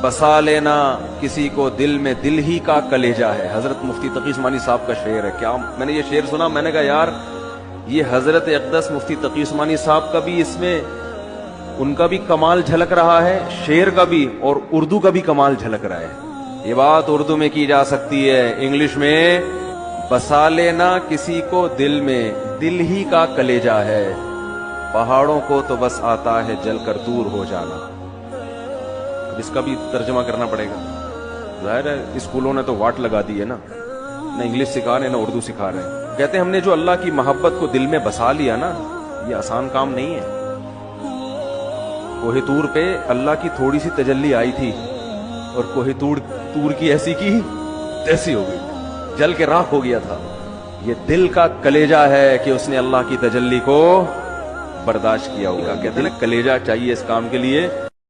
بسا لینا کسی کو دل میں دل ہی کا کلیجہ ہے. حضرت مفتی تقی عثمانی صاحب کا شعر ہے. کیا میں نے یہ شعر سنا, میں نے کہا یار یہ حضرت اقدس مفتی تقی عثمانی صاحب کا بھی اس میں ان کا بھی کمال جھلک رہا ہے, شعر کا بھی, اور اردو کا بھی کمال جھلک رہا ہے. یہ بات اردو میں کی جا سکتی ہے, انگلش میں بسا لینا کسی کو دل میں دل ہی کا کلیجہ ہے, پہاڑوں کو تو بس آتا ہے جل کر دور ہو جانا. اس کا بھی ترجمہ کرنا پڑے گا. ظاہر ہے اسکولوں نے تو واٹ لگا دی ہے نا, نہ انگلش سکھا رہے نہ اردو سکھا رہے ہیں. کہتے ہیں ہم نے جو اللہ کی محبت کو دل میں بسا لیا نا, یہ آسان کام نہیں ہے. کوہ طور پہ اللہ کی تھوڑی سی تجلی آئی تھی اور کوہ طور کی ایسی کی تیسی ہو گئی, جل کے راکھ ہو گیا تھا. یہ دل کا کلیجہ ہے کہ اس نے اللہ کی تجلی کو برداشت کیا ہوگا. کہتے ہیں نا کلیجہ چاہیے اس کام کے لیے